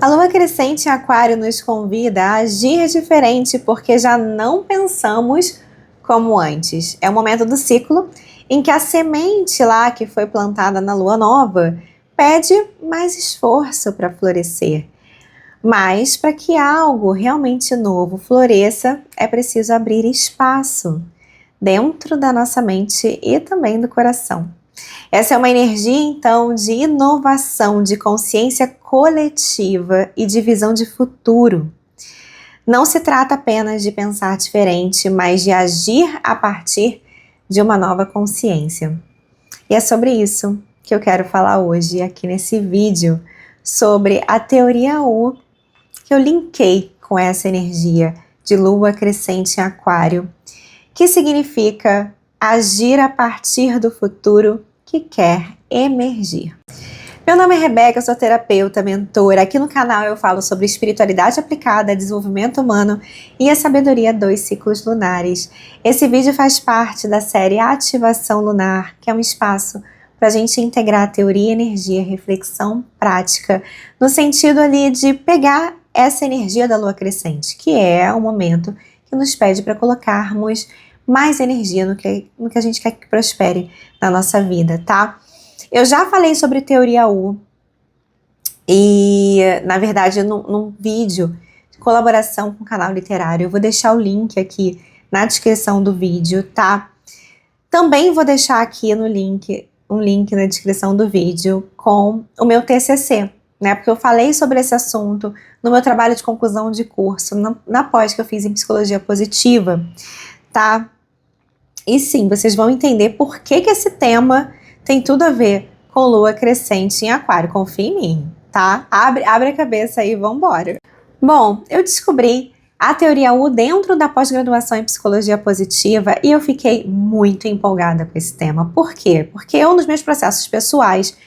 A lua crescente em Aquário nos convida a agir diferente porque já não pensamos como antes. É o momento do ciclo em que a semente lá que foi plantada na lua nova pede mais esforço para florescer. Mas para que algo realmente novo floresça, é preciso abrir espaço dentro da nossa mente e também do coração. Essa é uma energia, então, de inovação, de consciência coletiva e de visão de futuro. Não se trata apenas de pensar diferente, mas de agir a partir de uma nova consciência. E é sobre isso que eu quero falar hoje, aqui nesse vídeo, sobre a teoria U, que eu linkei com essa energia de lua crescente em Aquário, que significa agir a partir do futuro que quer emergir. Meu nome é Rebeca, eu sou terapeuta, mentora. Aqui no canal eu falo sobre espiritualidade aplicada, desenvolvimento humano e a sabedoria dos ciclos lunares. Esse vídeo faz parte da série Ativação Lunar, que é um espaço para a gente integrar a teoria, energia, reflexão, prática, no sentido ali de pegar essa energia da lua crescente, que é o momento que nos pede para colocarmos mais energia no que a gente quer que prospere na nossa vida, tá? Eu já falei sobre teoria U e, na verdade, num vídeo de colaboração com o canal literário. Eu vou deixar o link aqui na descrição do vídeo, tá? Também vou deixar aqui um link na descrição do vídeo com o meu TCC, né? Porque eu falei sobre esse assunto no meu trabalho de conclusão de curso, na pós que eu fiz em Psicologia Positiva, tá? E sim, vocês vão entender por que esse tema tem tudo a ver com lua crescente em Aquário. Confia em mim, tá? Abre a cabeça aí e vambora. Bom, eu descobri a teoria U dentro da pós-graduação em Psicologia Positiva e eu fiquei muito empolgada com esse tema. Por quê? Porque nos meus processos pessoais,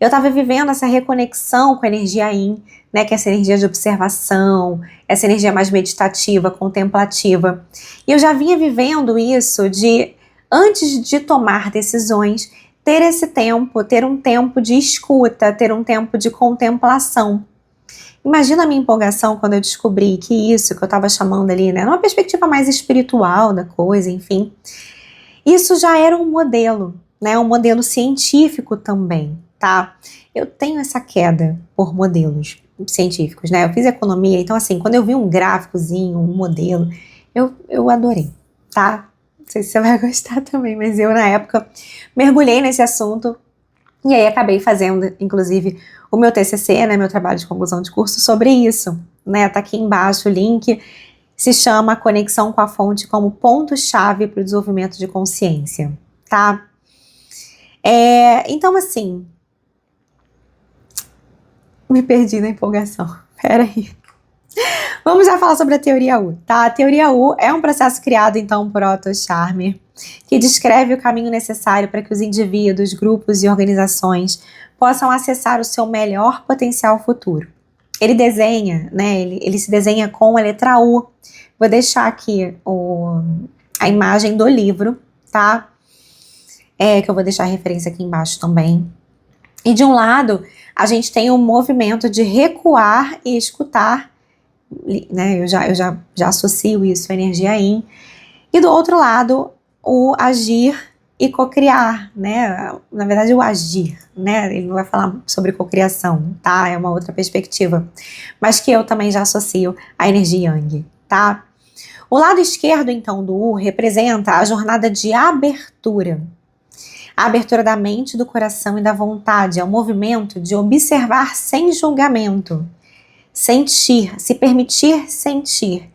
eu estava vivendo essa reconexão com a energia Yin, né, que é essa energia de observação, essa energia mais meditativa, contemplativa. E eu já vinha vivendo isso de, antes de tomar decisões, ter esse tempo, ter um tempo de escuta, ter um tempo de contemplação. Imagina a minha empolgação quando eu descobri que isso que eu estava chamando ali, né, numa perspectiva mais espiritual da coisa, enfim, isso já era um modelo, né, um modelo científico também, tá? Eu tenho essa queda por modelos científicos, né? Eu fiz economia, então assim, quando eu vi um gráficozinho, um modelo, eu adorei, tá? Não sei se você vai gostar também, mas eu na época mergulhei nesse assunto e aí acabei fazendo, inclusive, o meu TCC, né, meu trabalho de conclusão de curso sobre isso, né? Tá aqui embaixo o link, se chama Conexão com a Fonte como ponto-chave para o desenvolvimento de consciência, tá? Então assim, me perdi na empolgação. Peraí. Vamos já falar sobre a teoria U, tá? A teoria U é um processo criado, então, por Otto Scharmer, que descreve o caminho necessário para que os indivíduos, grupos e organizações possam acessar o seu melhor potencial futuro. Ele desenha, né? Ele se desenha com a letra U. Vou deixar aqui a imagem do livro, tá? Que eu vou deixar a referência aqui embaixo também. E de um lado, a gente tem o movimento de recuar e escutar, né? Eu já associo isso à energia Yin. E do outro lado, o agir e cocriar, né? Na verdade, o agir, né? Ele não vai falar sobre cocriação, tá? É uma outra perspectiva. Mas que eu também já associo à energia Yang, tá? O lado esquerdo, então, do U representa a jornada de abertura. A abertura da mente, do coração e da vontade é o movimento de observar sem julgamento, sentir, se permitir sentir,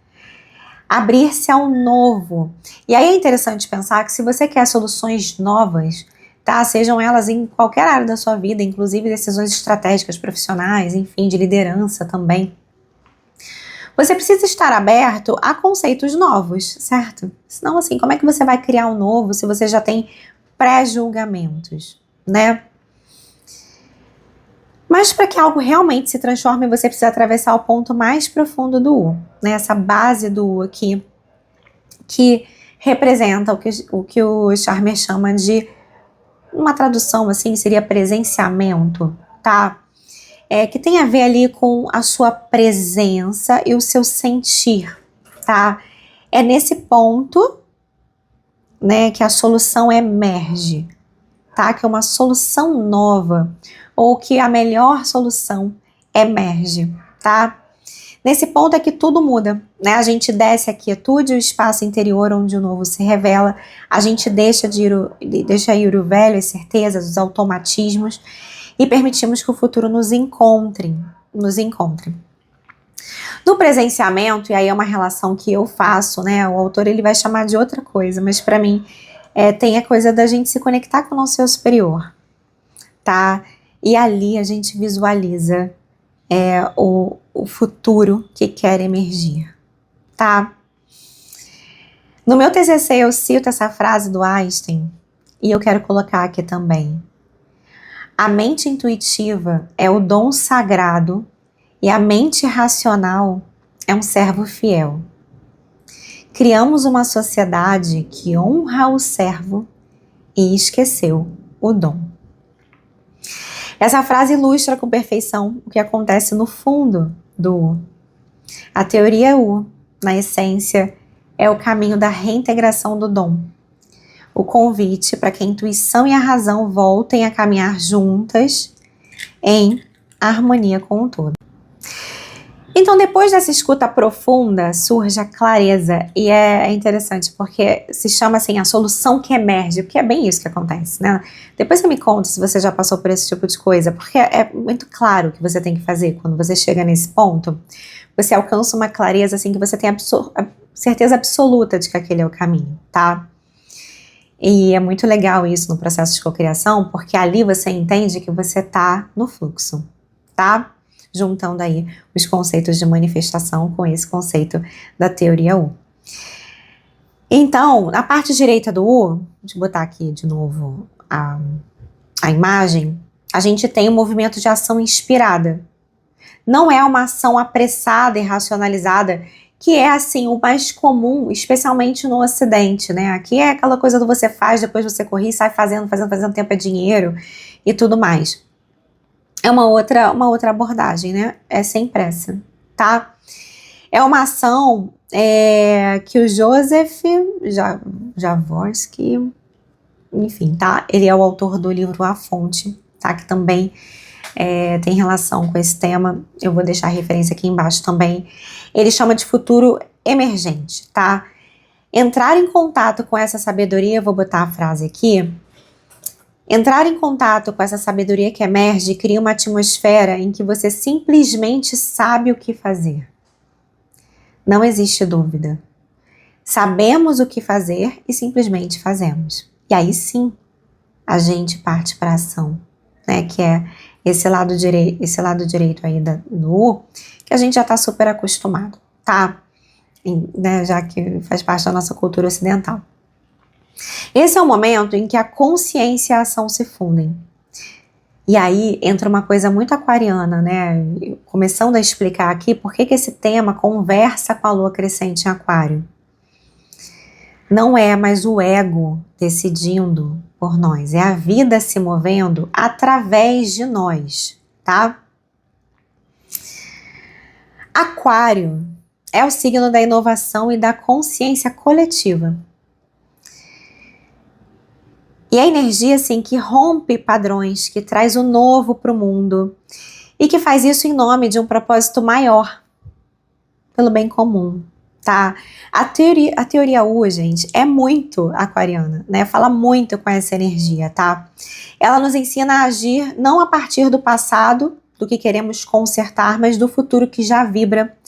abrir-se ao novo. E aí é interessante pensar que se você quer soluções novas, tá? Sejam elas em qualquer área da sua vida, inclusive decisões estratégicas, profissionais, enfim, de liderança também, você precisa estar aberto a conceitos novos, certo? Senão, assim, como é que você vai criar um novo se você já tem pré-julgamentos, né? Mas para que algo realmente se transforme, você precisa atravessar o ponto mais profundo do U, né? Essa base do U aqui, que representa o que o Scharmer chama de, uma tradução assim, seria presenciamento, tá? que tem a ver ali com a sua presença e o seu sentir, tá? É nesse ponto, né, que a solução emerge, tá? Que é uma solução nova, ou que a melhor solução emerge, tá? Nesse ponto é que tudo muda, né? A gente desce a quietude, o espaço interior onde o novo se revela, a gente deixa ir o velho, as certezas, os automatismos, e permitimos que o futuro nos encontre. No presenciamento, e aí é uma relação que eu faço, né? O autor ele vai chamar de outra coisa, mas para mim tem a coisa da gente se conectar com o nosso eu superior, tá? E ali a gente visualiza o futuro que quer emergir, tá? No meu TCC eu cito essa frase do Einstein e eu quero colocar aqui também. A mente intuitiva é o dom sagrado e a mente racional é um servo fiel. Criamos uma sociedade que honra o servo e esqueceu o dom. Essa frase ilustra com perfeição o que acontece no fundo do U. A teoria U, na essência, é o caminho da reintegração do dom. O convite para que a intuição e a razão voltem a caminhar juntas em harmonia com o todo. Então, depois dessa escuta profunda, surge a clareza, e é interessante, porque se chama assim, a solução que emerge, porque é bem isso que acontece, né? Depois você me conta se você já passou por esse tipo de coisa, porque é muito claro o que você tem que fazer quando você chega nesse ponto. Você alcança uma clareza, assim, que você tem a certeza absoluta de que aquele é o caminho, tá? E é muito legal isso no processo de cocriação, porque ali você entende que você tá no fluxo, tá? Juntando aí os conceitos de manifestação com esse conceito da teoria U. Então, na parte direita do U, deixa eu botar aqui de novo a imagem, a gente tem um movimento de ação inspirada. Não é uma ação apressada e racionalizada, que é assim o mais comum, especialmente no Ocidente, né? Aqui é aquela coisa do você faz, depois você corre e sai fazendo, tempo é dinheiro e tudo mais. É uma outra abordagem, né? É sem pressa, tá? É uma ação que o Joseph Jaworski, enfim, tá? Ele é o autor do livro A Fonte, tá? Que também tem relação com esse tema. Eu vou deixar a referência aqui embaixo também. Ele chama de futuro emergente, tá? Entrar em contato com essa sabedoria, vou botar a frase aqui. Entrar em contato com essa sabedoria que emerge cria uma atmosfera em que você simplesmente sabe o que fazer. Não existe dúvida. Sabemos o que fazer e simplesmente fazemos. E aí sim, a gente parte para a ação, né? Que é esse lado direito aí do U, que a gente já está super acostumado, tá? Né, já que faz parte da nossa cultura ocidental. Esse é o momento em que a consciência e a ação se fundem. E aí entra uma coisa muito aquariana, né? Começando a explicar aqui por que esse tema conversa com a lua crescente em aquário. Não é mais o ego decidindo por nós, é a vida se movendo através de nós, tá? Aquário é o signo da inovação e da consciência coletiva. E a energia, assim, que rompe padrões, que traz o novo para o mundo e que faz isso em nome de um propósito maior, pelo bem comum, tá? A teoria U, gente, é muito aquariana, né? Fala muito com essa energia, tá? Ela nos ensina a agir não a partir do passado, do que queremos consertar, mas do futuro que já vibra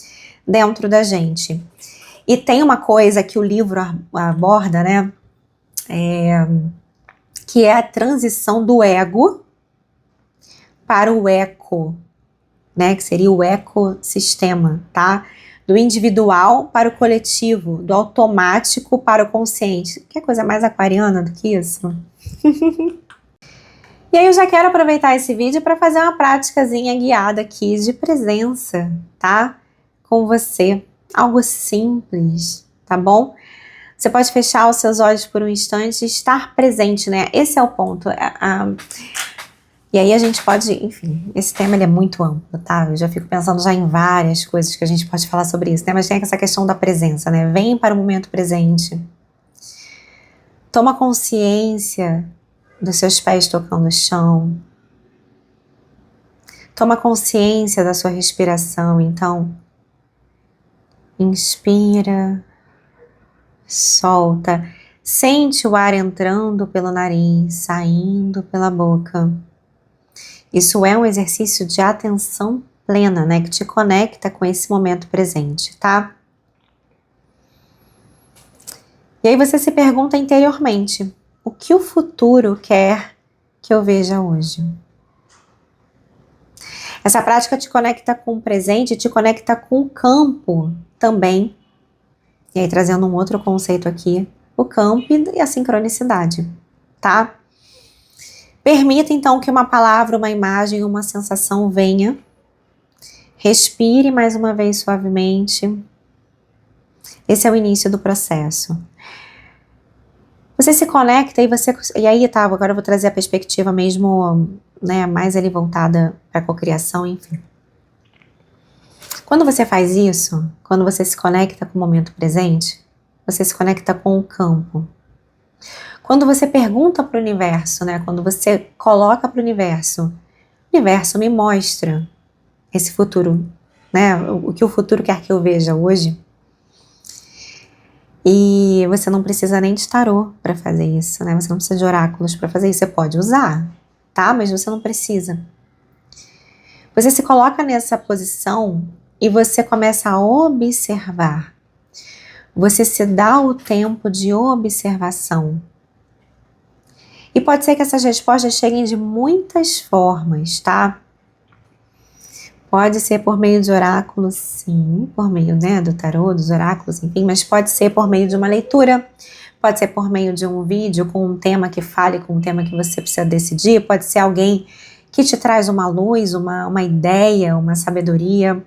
dentro da gente. E tem uma coisa que o livro aborda, né? Que é a transição do ego para o eco, né? Que seria o ecossistema, tá? Do individual para o coletivo, do automático para o consciente. Que coisa mais aquariana do que isso? E aí eu já quero aproveitar esse vídeo para fazer uma práticazinha guiada aqui de presença, tá? Com você. Algo simples, tá bom? Você pode fechar os seus olhos por um instante e estar presente, né? Esse é o ponto. E aí a gente pode, enfim, esse tema ele é muito amplo, tá? Eu já fico pensando já em várias coisas que a gente pode falar sobre isso, né? Mas tem essa questão da presença, né? Vem para o momento presente. Toma consciência dos seus pés tocando o chão. Toma consciência da sua respiração, então. Inspira, solta. Sente o ar entrando pelo nariz, saindo pela boca. Isso é um exercício de atenção plena, né? Que te conecta com esse momento presente, tá? E aí você se pergunta interiormente, o que o futuro quer que eu veja hoje? Essa prática te conecta com o presente, te conecta com o campo também. E aí trazendo um outro conceito aqui, o campo e a sincronicidade, tá? Permita então que uma palavra, uma imagem, uma sensação venha. Respire mais uma vez suavemente. Esse é o início do processo. Você se conecta e aí, tá, agora eu vou trazer a perspectiva mesmo, né, mais ali voltada para a cocriação, enfim. Quando você faz isso, quando você se conecta com o momento presente, você se conecta com o campo. Quando você pergunta para o universo, né, quando você coloca para o universo me mostra esse futuro, né, o que o futuro quer que eu veja hoje. E você não precisa nem de tarô para fazer isso, né? Você não precisa de oráculos para fazer isso. Você pode usar, tá? Mas você não precisa. Você se coloca nessa posição e você começa a observar. Você se dá o tempo de observação. E pode ser que essas respostas cheguem de muitas formas, tá? Pode ser por meio de oráculos, sim, por meio, né, do tarô, dos oráculos, enfim, mas pode ser por meio de uma leitura, pode ser por meio de um vídeo com um tema que fale com um tema que você precisa decidir, pode ser alguém que te traz uma luz, uma ideia, uma sabedoria.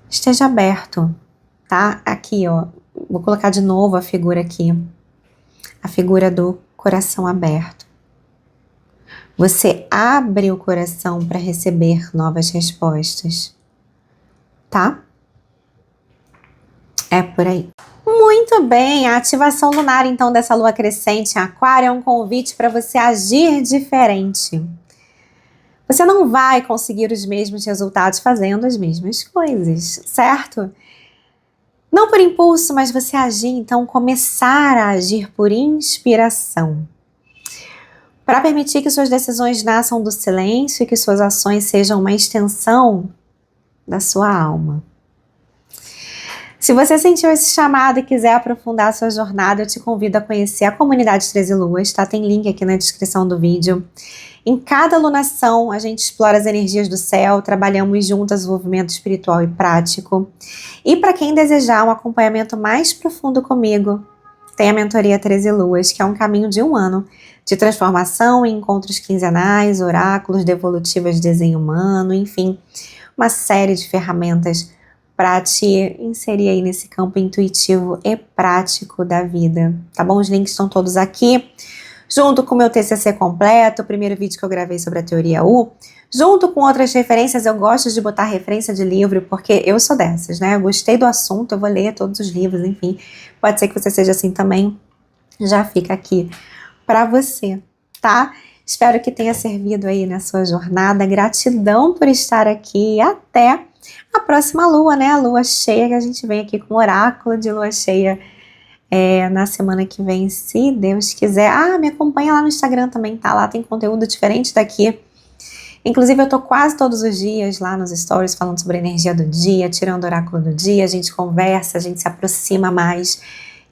Esteja aberto, tá? Aqui, ó, vou colocar de novo a figura aqui, a figura do coração aberto. Você abre o coração para receber novas respostas, tá? É por aí. Muito bem, a ativação lunar, então, dessa lua crescente em Aquário é um convite para você agir diferente. Você não vai conseguir os mesmos resultados fazendo as mesmas coisas, certo? Não por impulso, mas você agir, então, começar a agir por inspiração. Para permitir que suas decisões nasçam do silêncio e que suas ações sejam uma extensão da sua alma. Se você sentiu esse chamado e quiser aprofundar a sua jornada, eu te convido a conhecer a comunidade 13 Luas, tá? Tem link aqui na descrição do vídeo. Em cada lunação, a gente explora as energias do céu, trabalhamos juntas o desenvolvimento espiritual e prático. E para quem desejar um acompanhamento mais profundo comigo, tem a mentoria 13 Luas, que é um caminho de 1 ano de transformação em encontros quinzenais, oráculos, devolutivas de desenho humano, enfim, uma série de ferramentas para te inserir aí nesse campo intuitivo e prático da vida, tá bom? Os links estão todos aqui, junto com o meu TCC completo, o primeiro vídeo que eu gravei sobre a teoria U, junto com outras referências. Eu gosto de botar referência de livro, porque eu sou dessas, né? Eu gostei do assunto, eu vou ler todos os livros, enfim, pode ser que você seja assim também, já fica aqui para você, tá? Espero que tenha servido aí na sua jornada. Gratidão por estar aqui. Até a próxima lua, né? A lua cheia, que a gente vem aqui com o oráculo de lua cheia na semana que vem, se Deus quiser. Ah, me acompanha lá no Instagram também, tá? Lá tem conteúdo diferente daqui. Inclusive, eu tô quase todos os dias lá nos stories falando sobre a energia do dia, tirando o oráculo do dia. A gente conversa, a gente se aproxima mais.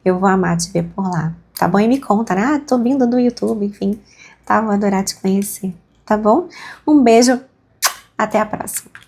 Eu vou amar te ver por lá. Tá bom? E me conta, né? Ah, tô vindo do YouTube, enfim. Tá? Vou adorar te conhecer. Tá bom? Um beijo. Até a próxima.